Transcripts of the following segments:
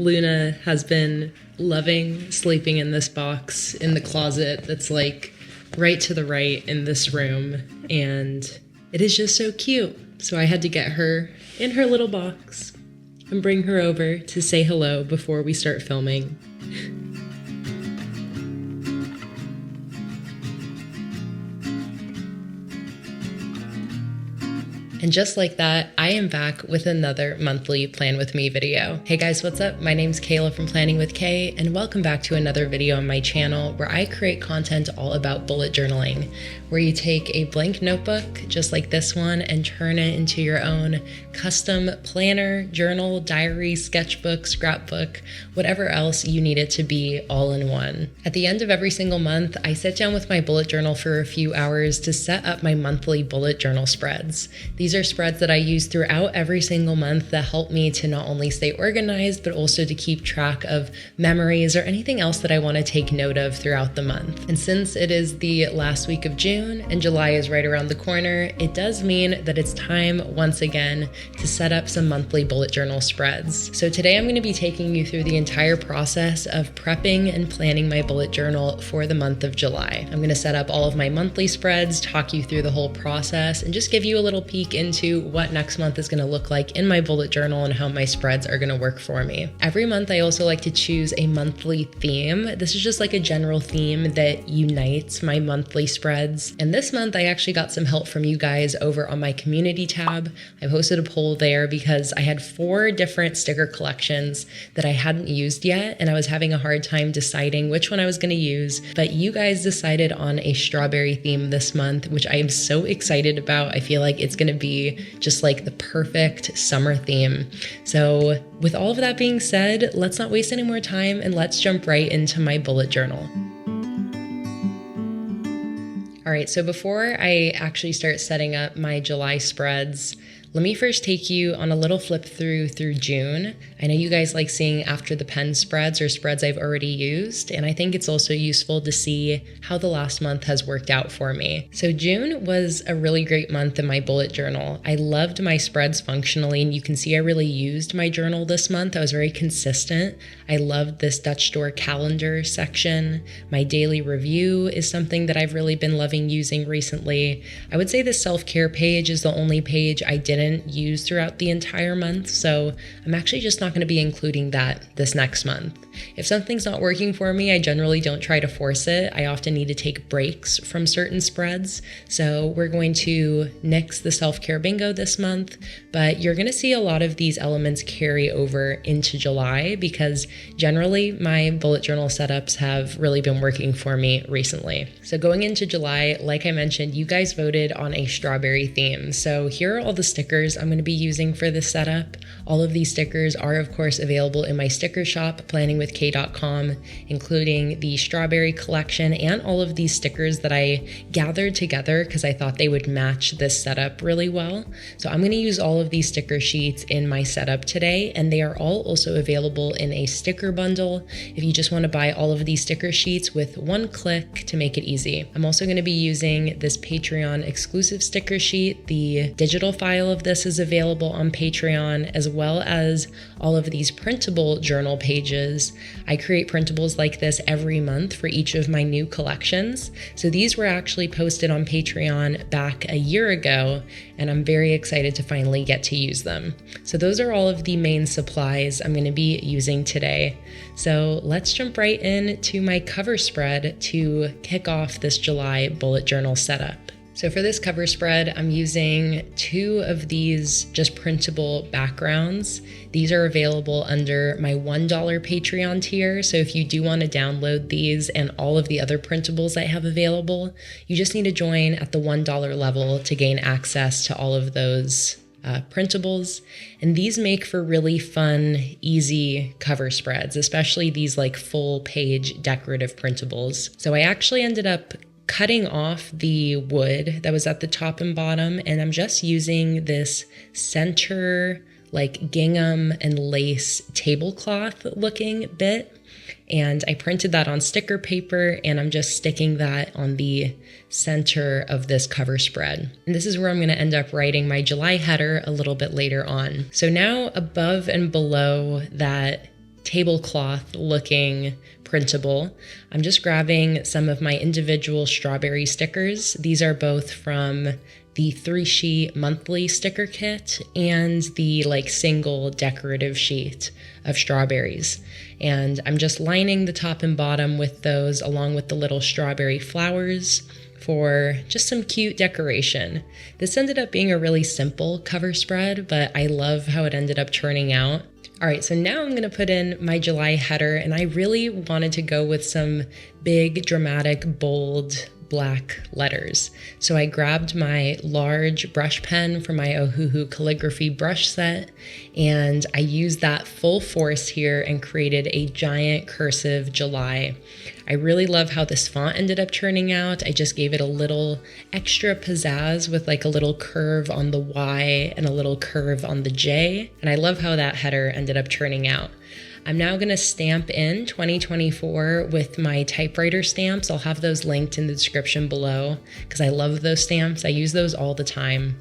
Luna has been loving sleeping in this box in the closet that's like right to the right in this room, and it is just so cute. So I had to get her in her little box and bring her over to say hello before we start filming. And just like that, I am back with another monthly Plan With Me video. Hey guys, what's up? My name's Kayla from Planning with Kay, and welcome back to another video on my channel where I create content all about bullet journaling, where you take a blank notebook, just like this one, and turn it into your own custom planner, journal, diary, sketchbook, scrapbook, whatever else you need it to be all in one. At the end of every single month, I sit down with my bullet journal for a few hours to set up my monthly bullet journal spreads. These are spreads that I use throughout every single month that help me to not only stay organized, but also to keep track of memories or anything else that I want to take note of throughout the month. And since it is the last week of June and July is right around the corner, it does mean that it's time once again to set up some monthly bullet journal spreads. So today I'm going to be taking you through the entire process of prepping and planning my bullet journal for the month of July. I'm going to set up all of my monthly spreads, talk you through the whole process, and just give you a little peek into what next month is going to look like in my bullet journal and how my spreads are going to work for me. Every month I also like to choose a monthly theme. This is just like a general theme that unites my monthly spreads. And this month I actually got some help from you guys over on my community tab. I posted a poll there because I had 4 different sticker collections that I hadn't used yet, and I was having a hard time deciding which one I was going to use, but you guys decided on a strawberry theme this month, which I am so excited about. I feel like it's going to be just like the perfect summer theme. So with all of that being said, let's not waste any more time and let's jump right into my bullet journal. All right, so before I actually start setting up my July spreads, let me first take you on a little flip through June. I know you guys like seeing after the pen spreads or spreads I've already used, and I think it's also useful to see how the last month has worked out for me. So June was a really great month in my bullet journal. I loved my spreads functionally, and you can see I really used my journal this month. I was very consistent. I loved this Dutch store calendar section. My daily review is something that I've really been loving using recently. I would say the self-care page is the only page I didn't use throughout the entire month, so I'm actually just not going to be including that this next month. If something's not working for me, I generally don't try to force it. I often need to take breaks from certain spreads, so we're going to nix the self-care bingo this month, but you're going to see a lot of these elements carry over into July because generally my bullet journal setups have really been working for me recently. So going into July, like I mentioned, you guys voted on a strawberry theme, so here are all the stickers I'm going to be using for this setup. All of these stickers are of course available in my sticker shop, PlanningWithKay.com, including the strawberry collection and all of these stickers that I gathered together because I thought they would match this setup really well. So I'm going to use all of these sticker sheets in my setup today, and they are all also available in a sticker bundle if you just want to buy all of these sticker sheets with one click to make it easy. I'm also going to be using this Patreon exclusive sticker sheet. The digital file of this is available on Patreon, as well as all of these printable journal pages. I create printables like this every month for each of my new collections. So these were actually posted on Patreon back a year ago, and I'm very excited to finally get to use them. So those are all of the main supplies I'm going to be using today. So let's jump right into my cover spread to kick off this July bullet journal setup. So for this cover spread, I'm using 2 of these just printable backgrounds. These are available under my $1 Patreon tier. So if you do want to download these and all of the other printables I have available, you just need to join at the $1 level to gain access to all of those printables. And these make for really fun, easy cover spreads, especially these like full page decorative printables. So I actually ended up cutting off the wood that was at the top and bottom, and I'm just using this center like gingham and lace tablecloth looking bit, and I printed that on sticker paper, and I'm just sticking that on the center of this cover spread. And this is where I'm going to end up writing my July header a little bit later on. So now above and below that tablecloth looking printable, I'm just grabbing some of my individual strawberry stickers. These are both from the 3-sheet monthly sticker kit and the single decorative sheet of strawberries. And I'm just lining the top and bottom with those, along with the little strawberry flowers, for just some cute decoration. This ended up being a really simple cover spread, but I love how it ended up turning out. All right, so now I'm gonna put in my July header, and I really wanted to go with some big, dramatic, bold, black letters. So I grabbed my large brush pen from my Ohuhu calligraphy brush set, and I used that full force here and created a giant cursive July. I really love how this font ended up turning out. I just gave it a little extra pizzazz with a little curve on the Y and a little curve on the J. And I love how that header ended up turning out. I'm now going to stamp in 2024 with my typewriter stamps. I'll have those linked in the description below because I love those stamps. I use those all the time.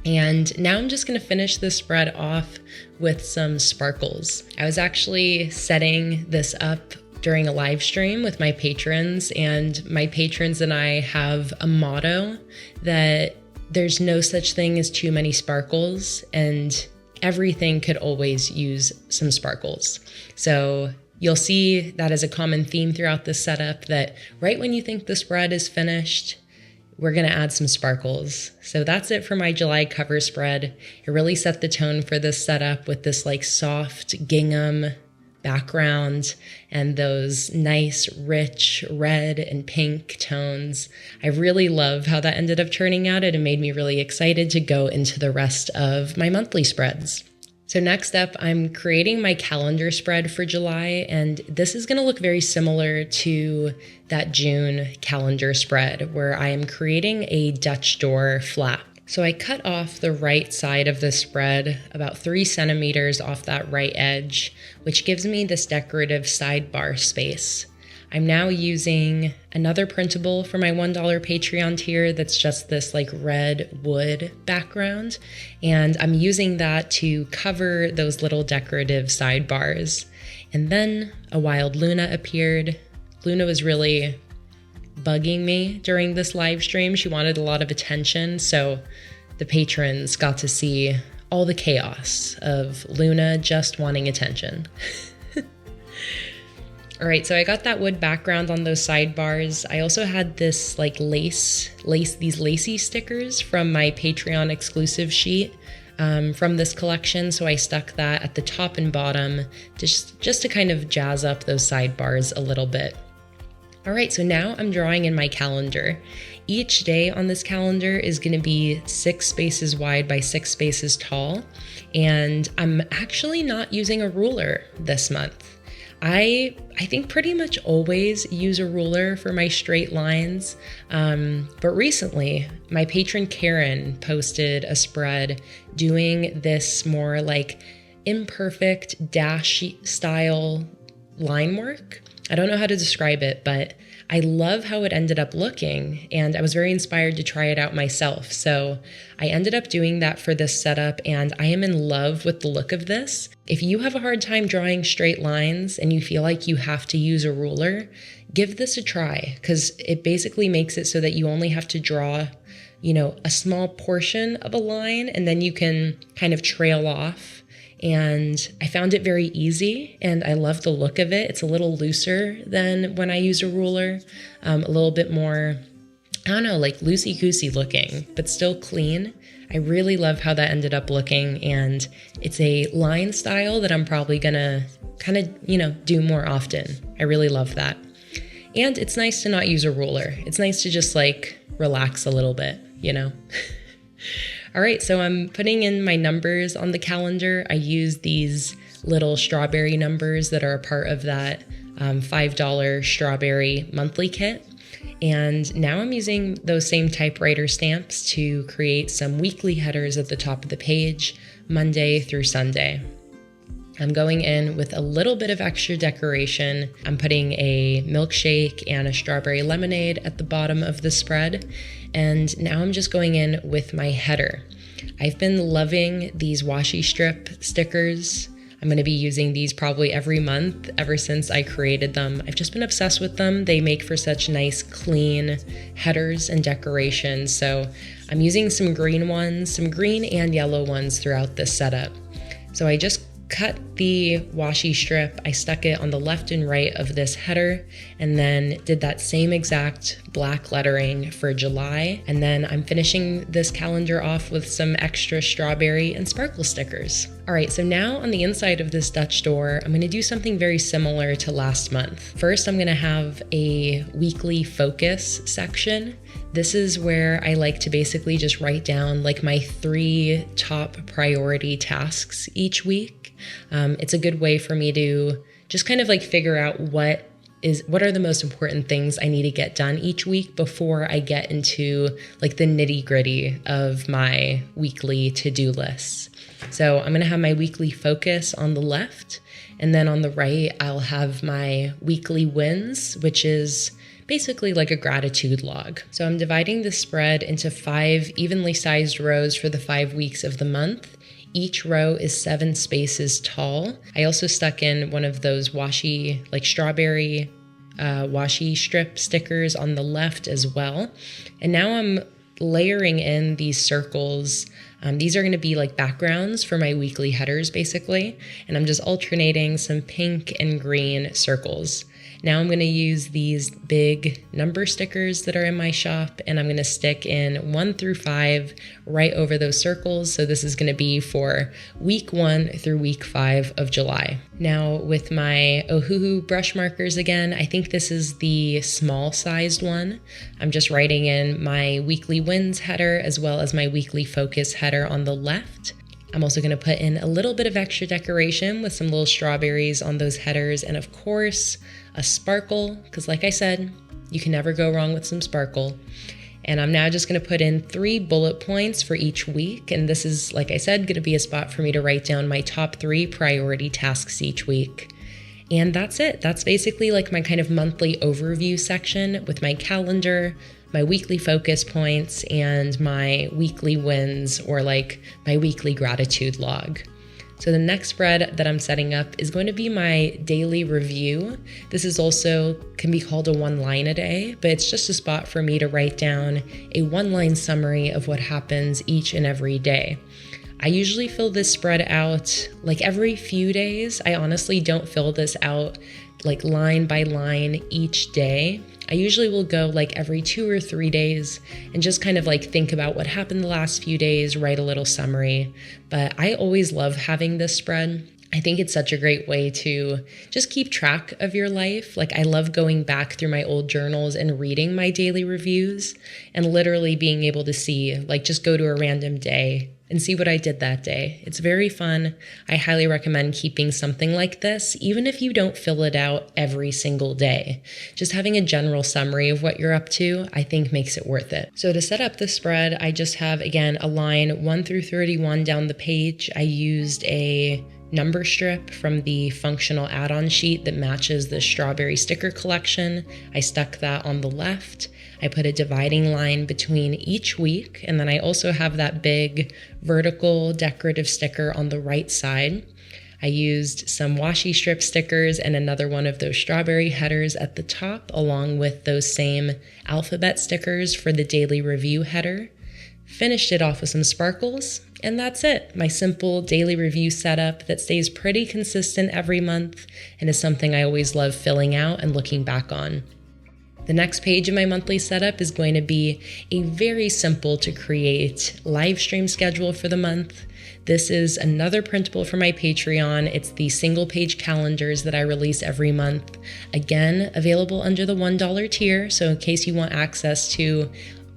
And now I'm just going to finish this spread off with some sparkles. I was actually setting this up during a live stream with my patrons, and my patrons and I have a motto that there's no such thing as too many sparkles, and everything could always use some sparkles. So you'll see that as a common theme throughout this setup, that right when you think the spread is finished, we're gonna add some sparkles. So that's it for my July cover spread. It really set the tone for this setup with this soft gingham background and those nice rich red and pink tones. I really love how that ended up turning out. It made me really excited to go into the rest of my monthly spreads. So next up, I'm creating my calendar spread for July, and this is going to look very similar to that June calendar spread where I am creating a Dutch door flap. So I cut off the right side of the spread about 3 centimeters off that right edge, which gives me this decorative sidebar space. I'm now using another printable for my $1 Patreon tier that's just this red wood background, and I'm using that to cover those little decorative sidebars. And then a wild Luna appeared. Luna was really bugging me during this live stream. She wanted a lot of attention, so the patrons got to see all the chaos of Luna just wanting attention. All right, so I got that wood background on those sidebars. I also had this these lacy stickers from my Patreon exclusive sheet from this collection, so I stuck that at the top and bottom just to kind of jazz up those sidebars a little bit. All right, so now I'm drawing in my calendar. Each day on this calendar is going to be 6 spaces wide by 6 spaces tall, and I'm actually not using a ruler this month. I think pretty much always use a ruler for my straight lines, but recently my patron Karen posted a spread doing this more imperfect dash style line work. I don't know how to describe it, but I love how it ended up looking, and I was very inspired to try it out myself. So I ended up doing that for this setup, and I am in love with the look of this. If you have a hard time drawing straight lines and you feel like you have to use a ruler, give this a try, because it basically makes it so that you only have to draw, a small portion of a line, and then you can kind of trail off. And I found it very easy, and I love the look of it. It's a little looser than when I use a ruler, a little bit more, loosey-goosey looking, but still clean. I really love how that ended up looking, and it's a line style that I'm probably gonna kind of, do more often. I really love that. And it's nice to not use a ruler. It's nice to just relax a little bit, All right, so I'm putting in my numbers on the calendar. I use these little strawberry numbers that are a part of that $5 strawberry monthly kit. And now I'm using those same typewriter stamps to create some weekly headers at the top of the page, Monday through Sunday. I'm going in with a little bit of extra decoration. I'm putting a milkshake and a strawberry lemonade at the bottom of the spread. And now I'm just going in with my header. I've been loving these washi strip stickers I'm going to be using these probably every month ever since I created them. I've just been obsessed with them. They make for such nice, clean headers and decorations. So I'm using some green ones, some green and yellow ones throughout this setup. So I just cut the washi strip, I stuck it on the left and right of this header, and then did that same exact black lettering for July. And then I'm finishing this calendar off with some extra strawberry and sparkle stickers. All right, so now on the inside of this Dutch door, I'm gonna do something very similar to last month. First, I'm gonna have a weekly focus section. This is where I like to basically just write down like my 3 top priority tasks each week. It's a good way for me to just kind of like figure out what are the most important things I need to get done each week before I get into like the nitty-gritty of my weekly to-do lists. So I'm going to have my weekly focus on the left, and then on the right, I'll have my weekly wins, which is basically like a gratitude log. So I'm dividing the spread into 5 evenly sized rows for the 5 weeks of the month. Each row is 7 spaces tall. I also stuck in one of those washi, like strawberry washi strip stickers on the left as well. And now I'm layering in these circles. These are going to be like backgrounds for my weekly headers basically. And I'm just alternating some pink and green circles. Now I'm going to use these big number stickers that are in my shop, and I'm going to stick in 1 through 5 right over those circles. So this is going to be for week 1 through week 5 of July. Now with my Ohuhu brush markers again, I think this is the small sized one. I'm just writing in my weekly wins header as well as my weekly focus header on the left. I'm also going to put in a little bit of extra decoration with some little strawberries on those headers, and of course a sparkle, because like I said, you can never go wrong with some sparkle. And I'm now just going to put in 3 bullet points for each week, and this is, like I said, going to be a spot for me to write down my top 3 priority tasks each week. And that's it. That's basically like my kind of monthly overview section with my calendar, my weekly focus points, and my weekly wins, or like my weekly gratitude log. So the next spread that I'm setting up is going to be my daily review. This is also can be called a 1-line a day, but it's just a spot for me to write down a 1-line summary of what happens each and every day. I usually fill this spread out like every few days. I honestly don't fill this out like line by line each day. I usually will go like every 2 or 3 days and just kind of like think about what happened the last few days, write a little summary. But I always love having this spread. I think it's such a great way to just keep track of your life. Like I love going back through my old journals and reading my daily reviews and literally being able to see, like just go to a random day and see what I did that day. It's very fun. I highly recommend keeping something like this, even if you don't fill it out every single day. Just having a general summary of what you're up to, I think makes it worth it. So to set up the spread, I just have, again, a line 1 through 31 down the page. I used a number strip from the functional add-on sheet that matches the strawberry sticker collection. I stuck that on the left. I put a dividing line between each week, and then I also have that big vertical decorative sticker on the right side. I used some washi strip stickers and another one of those strawberry headers at the top, along with those same alphabet stickers for the daily review header. Finished it off with some sparkles, and that's it. My simple daily review setup that stays pretty consistent every month and is something I always love filling out and looking back on. The next page of my monthly setup is going to be a very simple to create live stream schedule for the month. This is another printable for my Patreon. It's the single page calendars that I release every month. Again, available under the $1 tier. So in case you want access to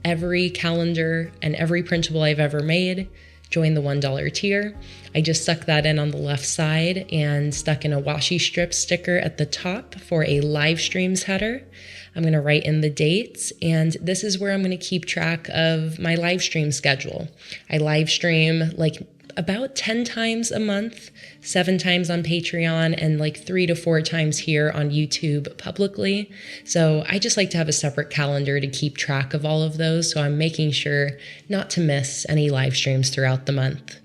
every calendar and every printable I've ever made, join the $1 tier. I just stuck that in on the left side and stuck in a washi strip sticker at the top for a live streams header. I'm going to write in the dates, and this is where I'm going to keep track of my live stream schedule. I live stream like about 10 times a month, 7 times on Patreon, and like 3 to 4 times here on YouTube publicly. So I just like to have a separate calendar to keep track of all of those, so I'm making sure not to miss any live streams throughout the month.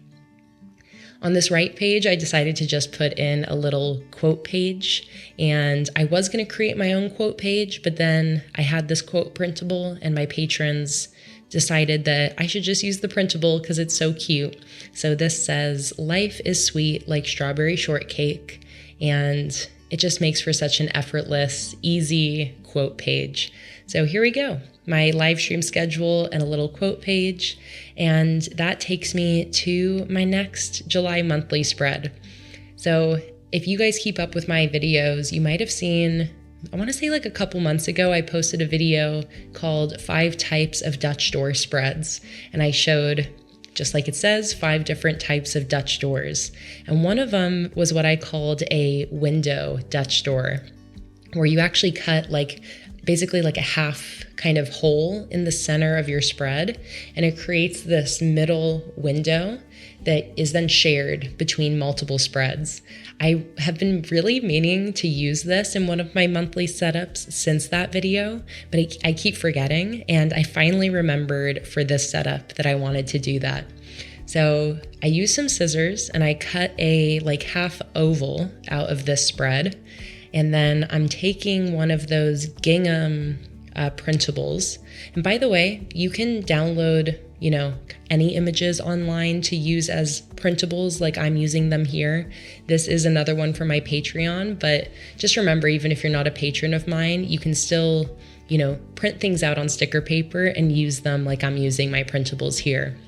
On this right page, I decided to just put in a little quote page, and I was going to create my own quote page, but then I had this quote printable and my patrons decided that I should just use the printable because it's so cute. So this says, "Life is sweet like strawberry shortcake," and it just makes for such an effortless, easy quote page. So here we go. My live stream schedule and a little quote page, and that takes me to my next July monthly spread. So if you guys keep up with my videos, you might have seen, I want to say like a couple months ago, I posted a video called 5 Types of Dutch Door Spreads, and I showed, just like it says, 5 different types of Dutch doors. And one of them was what I called a window Dutch door, where you actually cut basically like a half kind of hole in the center of your spread, and it creates this middle window that is then shared between multiple spreads. I have been really meaning to use this in one of my monthly setups since that video, but I keep forgetting, and I finally remembered for this setup that I wanted to do that. So I used some scissors and I cut a half oval out of this spread. And then I'm taking one of those gingham printables. And by the way, you can download, any images online to use as printables like I'm using them here. This is another one for my Patreon, but just remember, even if you're not a patron of mine, you can still, print things out on sticker paper and use them like I'm using my printables here.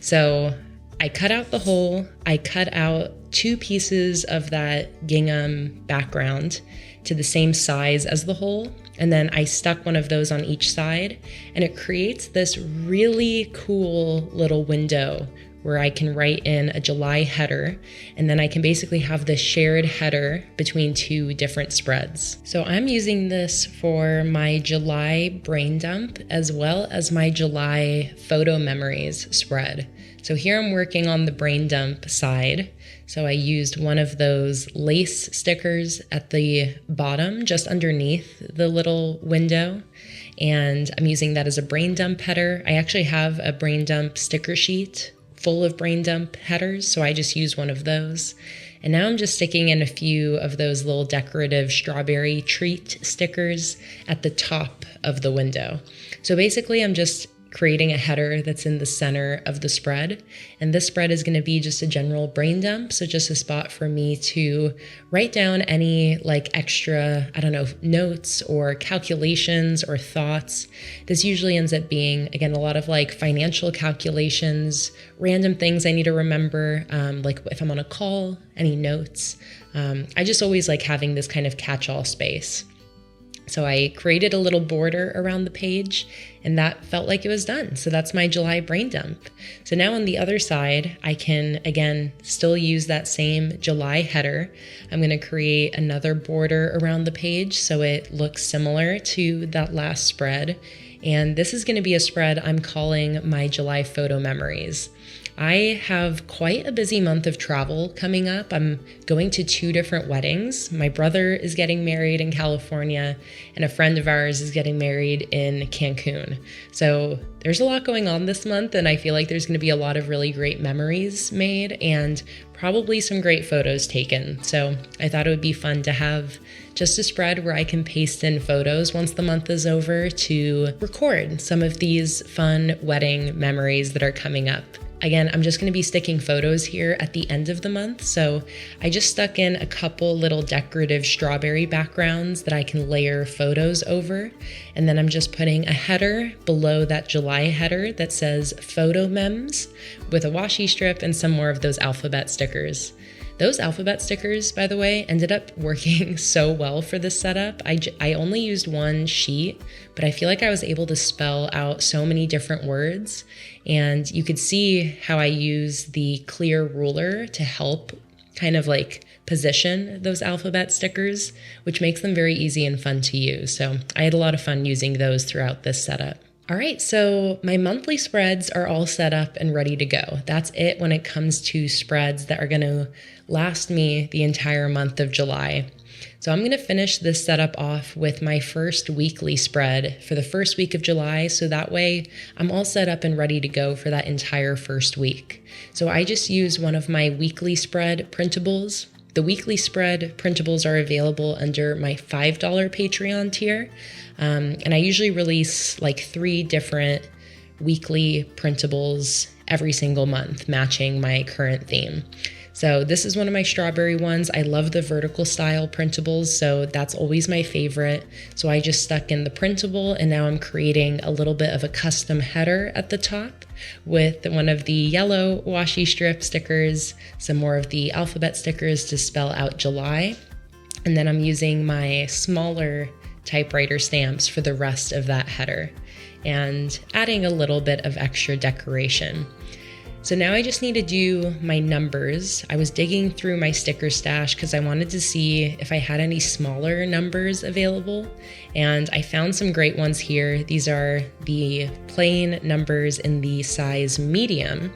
So I cut out the hole, I cut out 2 pieces of that gingham background to the same size as the hole, and then I stuck one of those on each side, and it creates this really cool little window where I can write in a July header, and then I can basically have this shared header between 2 different spreads. So I'm using this for my July brain dump as well as my July photo memories spread. So here I'm working on the brain dump side. So I used one of those lace stickers at the bottom, just underneath the little window. And I'm using that as a brain dump header. I actually have a brain dump sticker sheet full of brain dump headers, so I just use one of those. And now I'm just sticking in a few of those little decorative strawberry treat stickers at the top of the window. So basically I'm just creating a header that's in the center of the spread. And this spread is going to be just a general brain dump. So just a spot for me to write down any extra, notes or calculations or thoughts. This usually ends up being, again, a lot of financial calculations, random things I need to remember, if I'm on a call, any notes. I just always like having this kind of catch-all space. So I created a little border around the page, and that felt like it was done. So that's my July brain dump. So now on the other side, I can, again, still use that same July header. I'm going to create another border around the page so it looks similar to that last spread. And this is going to be a spread I'm calling my July photo memories. I have quite a busy month of travel coming up. I'm going to 2 different weddings. My brother is getting married in California, and a friend of ours is getting married in Cancun. So there's a lot going on this month, and I feel like there's going to be a lot of really great memories made and probably some great photos taken. So I thought it would be fun to have just a spread where I can paste in photos once the month is over to record some of these fun wedding memories that are coming up. Again, I'm just going to be sticking photos here at the end of the month, so I just stuck in a couple little decorative strawberry backgrounds that I can layer photos over, and then I'm just putting a header below that July header that says photo mems with a washi strip and some more of those alphabet stickers. Those alphabet stickers, by the way, ended up working so well for this setup. I only used one sheet, but I feel like I was able to spell out so many different words. And you could see how I use the clear ruler to help kind of position those alphabet stickers, which makes them very easy and fun to use. So I had a lot of fun using those throughout this setup. All right, so my monthly spreads are all set up and ready to go. That's it when it comes to spreads that are going to last me the entire month of July. So I'm going to finish this setup off with my first weekly spread for the first week of July, so that way I'm all set up and ready to go for that entire first week. So I just use one of my weekly spread printables. The weekly spread printables are available under my $5 Patreon tier, and I usually release like 3 different weekly printables every single month, matching my current theme. So this is one of my strawberry ones. I love the vertical style printables, so that's always my favorite. So I just stuck in the printable, and now I'm creating a little bit of a custom header at the top with one of the yellow washi strip stickers, some more of the alphabet stickers to spell out July. And then I'm using my smaller typewriter stamps for the rest of that header and adding a little bit of extra decoration. So now I just need to do my numbers. I was digging through my sticker stash because I wanted to see if I had any smaller numbers available, and I found some great ones here. These are the plain numbers in the size medium.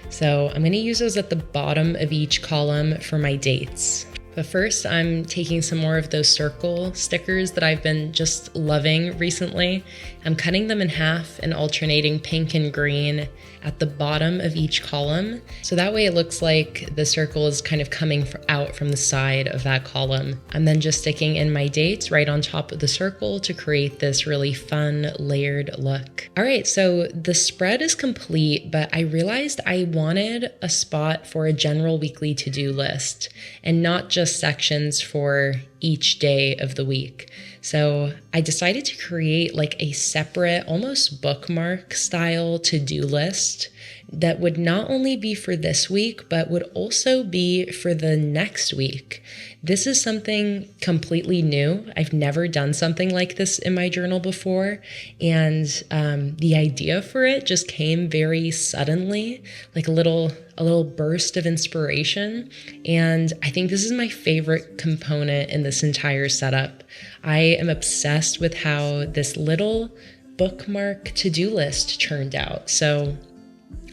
So I'm going to use those at the bottom of each column for my dates. But first, I'm taking some more of those circle stickers that I've been just loving recently. I'm cutting them in half and alternating pink and green at the bottom of each column. So that way it looks like the circle is kind of coming out from the side of that column. I'm then just sticking in my dates right on top of the circle to create this really fun layered look. All right, so the spread is complete, but I realized I wanted a spot for a general weekly to-do list and not just sections for each day of the week. So I decided to create like a separate, almost bookmark style to-do list that would not only be for this week, but would also be for the next week. This is something completely new. I've never done something like this in my journal before, and the idea for it just came very suddenly, like a little burst of inspiration, and I think this is my favorite component in this entire setup. I am obsessed with how this little bookmark to-do list turned out. So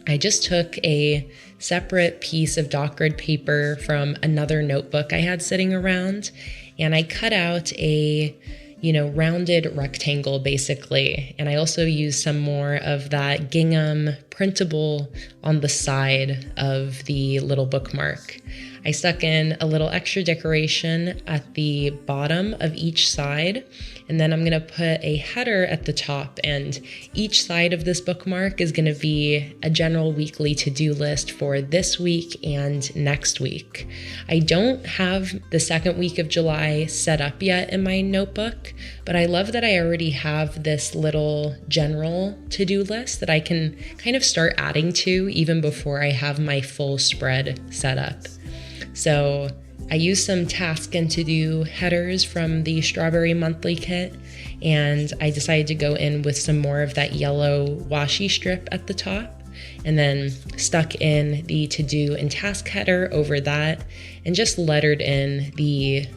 I just took a separate piece of dock grid paper from another notebook I had sitting around, and I cut out a rounded rectangle basically. And I also used some more of that gingham printable on the side of the little bookmark. I stuck in a little extra decoration at the bottom of each side, and then I'm going to put a header at the top, and each side of this bookmark is going to be a general weekly to-do list for this week and next week. I don't have the second week of July set up yet in my notebook, but I love that I already have this little general to-do list that I can kind of start adding to even before I have my full spread set up. So I used some task and to-do headers from the Strawberry Monthly Kit, and I decided to go in with some more of that yellow washi strip at the top, and then stuck in the to-do and task header over that, and just lettered in the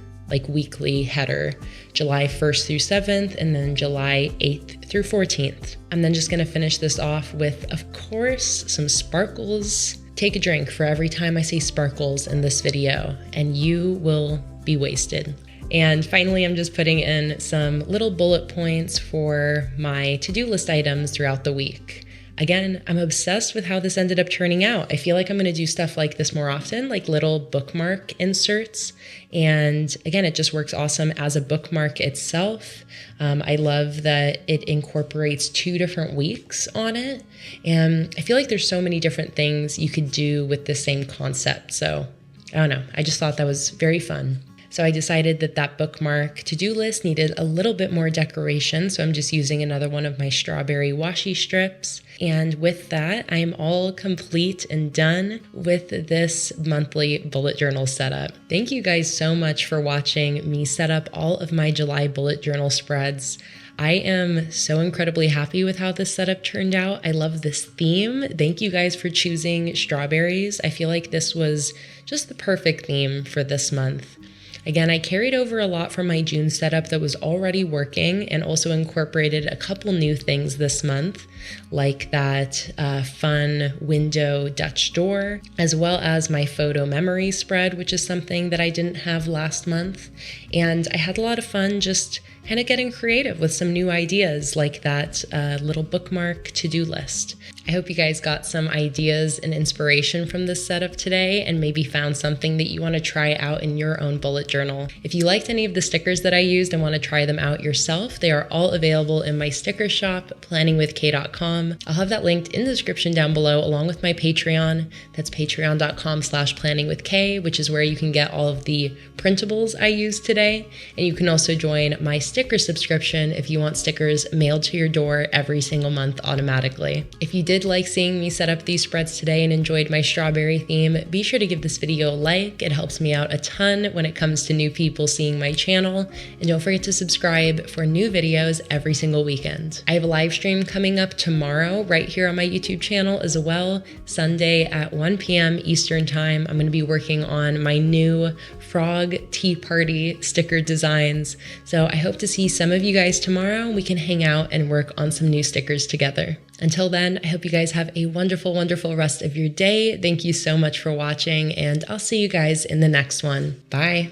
weekly header, July 1st through 7th, and then July 8th through 14th. I'm then just gonna finish this off with, of course, some sparkles. Take a drink for every time I say sparkles in this video, and you will be wasted. And finally, I'm just putting in some little bullet points for my to-do list items throughout the week. Again, I'm obsessed with how this ended up turning out. I feel like I'm going to do stuff like this more often, like little bookmark inserts. And again, it just works awesome as a bookmark itself. I love that it incorporates 2 different weeks on it. And I feel like there's so many different things you could do with the same concept. So I don't know. I just thought that was very fun. So I decided that that bookmark to-do list needed a little bit more decoration. So I'm just using another one of my strawberry washi strips. And with that, I am all complete and done with this monthly bullet journal setup. Thank you guys so much for watching me set up all of my July bullet journal spreads. I am so incredibly happy with how this setup turned out. I love this theme. Thank you guys for choosing strawberries. I feel like this was just the perfect theme for this month. Again, I carried over a lot from my June setup that was already working and also incorporated a couple new things this month, like that fun window Dutch door, as well as my photo memory spread, which is something that I didn't have last month. And I had a lot of fun just kind of getting creative with some new ideas like that little bookmark to-do list. I hope you guys got some ideas and inspiration from this setup today and maybe found something that you want to try out in your own bullet journal. If you liked any of the stickers that I used and want to try them out yourself, they are all available in my sticker shop, PlanningWithKay.com. I'll have that linked in the description down below along with my Patreon. That's patreon.com/PlanningWithKay, which is where you can get all of the printables I used today. And you can also join my sticker subscription if you want stickers mailed to your door every single month automatically. If you did like seeing me set up these spreads today and enjoyed my strawberry theme, be sure to give this video a like. It helps me out a ton when it comes to new people seeing my channel. And don't forget to subscribe for new videos every single weekend. I have a live stream coming up tomorrow right here on my YouTube channel as well, Sunday at 1 p.m. Eastern Time. I'm going to be working on my new frog tea party sticker designs. So I hope to see some of you guys tomorrow. We can hang out and work on some new stickers together. Until then, I hope you guys have a wonderful, wonderful rest of your day. Thank you so much for watching, and I'll see you guys in the next one. Bye.